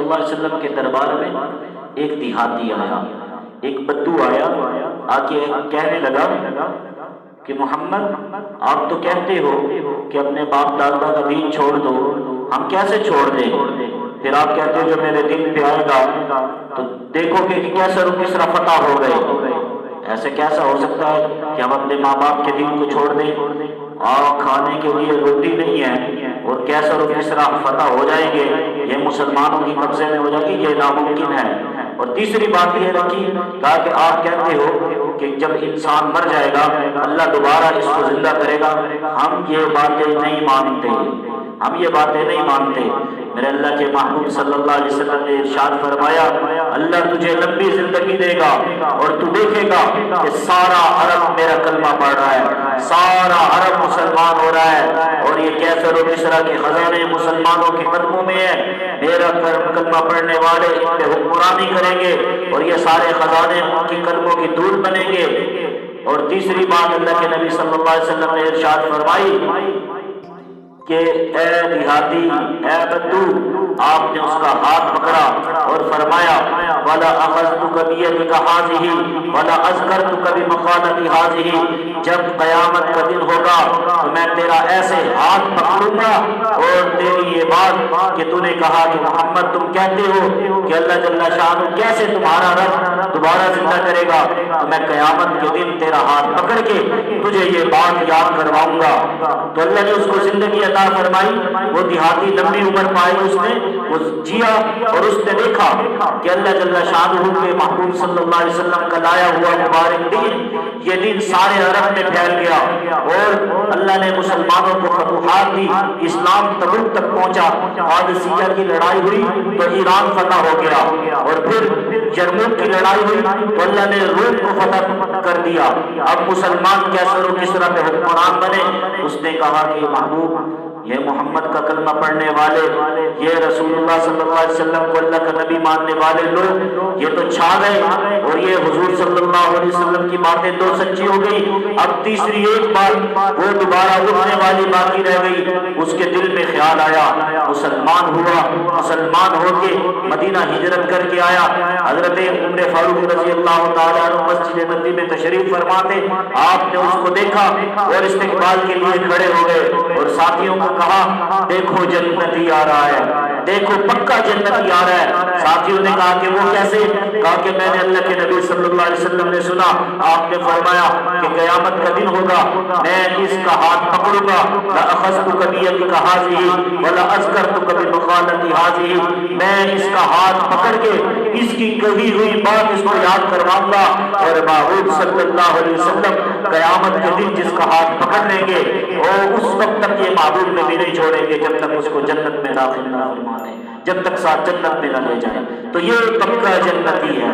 اللہ علیہ وسلم کے دربار میں ایک دیہاتی آیا، ایک بدو آیا، آ کے کہنے لگا کہ محمد آپ تو کہتے ہو کہ اپنے باپ دادا کا دین چھوڑ دو، ہم کیسے چھوڑ دیں؟ پھر آپ کہتے ہو جو میرے دین پہ آئے گا تو دیکھو کہ کیسے کس طرح فتح ہو گئے۔ ایسے کیسا ہو سکتا ہے کہ ہم اپنے ماں باپ کے دین کو چھوڑ دیں اور کھانے کے لیے روٹی نہیں ہے اور کیسا کس طرح فتح ہو جائیں گے، یہ مسلمانوں کی قبضے میں ہو جائے گی، یہ ناممکن ہے۔ اور تیسری بات یہ رکھی، کہا کہ آپ کہتے ہو کہ جب انسان مر جائے گا اللہ دوبارہ اس کو زندہ کرے گا، ہم یہ باتیں نہیں مانتے، ہم یہ باتیں نہیں مانتے۔ میرے اللہ کے محبوب صلی اللہ علیہ وسلم نے ارشاد فرمایا اللہ تجھے لمبی زندگی دے گا اور تو دیکھے گا کہ سارا عرب میرا کلمہ پڑھ رہا ہے، سارا عرب مسلمان ہو رہا ہے، اور یہ کیسر و کسرا کے خزانے مسلمانوں کے قدموں میں ہے، میرا کلمہ پڑھنے والے ان پہ حکمرانی کریں گے اور یہ سارے خزانے ان کی قدموں کی دھول بنیں گے۔ اور تیسری بات اللہ کے نبی صلی اللہ علیہ وسلم نے ارشاد فرمائی کہ اے دیہاتی، اے بدو، آپ نے اس کا ہاتھ پکڑا اور فرمایا وَلَا أَخَذْتُكَ بِيَدِكَ هَٰذِهِ وَلَا أَذْكَرْتُكَ بِمَقَالَةِ هَٰذِهِ، جب قیامت کا دن ہوگا تو میں تیرا ایسے ہاتھ پکڑوں گا اور تیری یہ بات کہ تو نے کہا کہ محمد تم کہتے ہو کہ اللہ جل شانہ کیسے تمہارا رب دوبارہ زندہ کرے گا، تو میں قیامت کے دن تیرا ہاتھ پکڑ کے تجھے یہ بات یاد کرواؤں گا۔ تو اللہ نے اس کو زندگی عطا فرمائی، وہ دیہاتی لمبی عمر پائی، اس نے وہ جیا اور اس نے دیکھا کہ اللہ جل شانہ کے محبوب صلی اللہ علیہ وسلم کا لایا ہوا مبارک دین، یہ دین سارے عرب میں پھیل گیا اور اللہ نے مسلمانوں کو فتوحات دی، اسلام تبوک تک پہنچا، قادسیہ کی لڑائی ہوئی تو ایران فتح ہو گیا، اور پھر یرموک کی لڑائی ہوئی تو اللہ نے روم کو فتح کر دیا۔ اب مسلمان کیسر و کسرا پہ حکمران بنے۔ اس نے کہا کہ محبوب یہ محمد کا کلمہ پڑھنے والے، یہ رسول اللہ صلی اللہ علیہ وسلم کو اللہ کا نبی ماننے والے لوگ یہ تو چھا گئے اور یہ حضور صلی اللہ علیہ وسلم کی باتیں دو سچی ہو گئی، اب تیسری ایک بات وہ دوبارہ اٹھنے والی باقی رہ گئی۔ اس کے دل میں خیال آیا، مسلمان ہوا، مسلمان ہو کے مدینہ ہجرت کر کے آیا۔ حضرت عمر فاروق رضی اللہ تعالیٰ عنہ مسجد نبوی میں تشریف فرماتے، آپ نے اس کو دیکھا اور استقبال کے لیے کھڑے ہو گئے اور ساتھیوں کو کہا دیکھو جنتی آ رہا ہے، دیکھو پکا جنتی آ رہا ہے۔ ساتھیوں نے کہا کہ وہ کیسے؟ کہا کہ میں نے اللہ کے نبی صلی اللہ علیہ وسلم نے سنا، آپ نے فرمایا کہ قیامت کا دن ہوگا، میں اس کا ہاتھ پکڑوں گا، لَأَخَذْتُكَ بِيَدِكَ هَٰذِهِ وَلَا أَذْكَرْتُكَ بِمَقَالَةِ هَٰذِهِ، میں اس کا ہاتھ پکڑ کے اس کی کہی ہوئی بات اس کو یاد کرواؤں گا، اور محبوب صلی اللہ علیہ وسلم قیامت کے دن جس کا ہاتھ پکڑ لیں گے اور اس وقت تک یہ محبوب نبی نہیں چھوڑیں گے جب تک اس کو جنت میں داخل نہ فرما دیں، جب تک ساتھ جنت میں نہ لے جائیں۔ تو یہ پکا جنتی ہے۔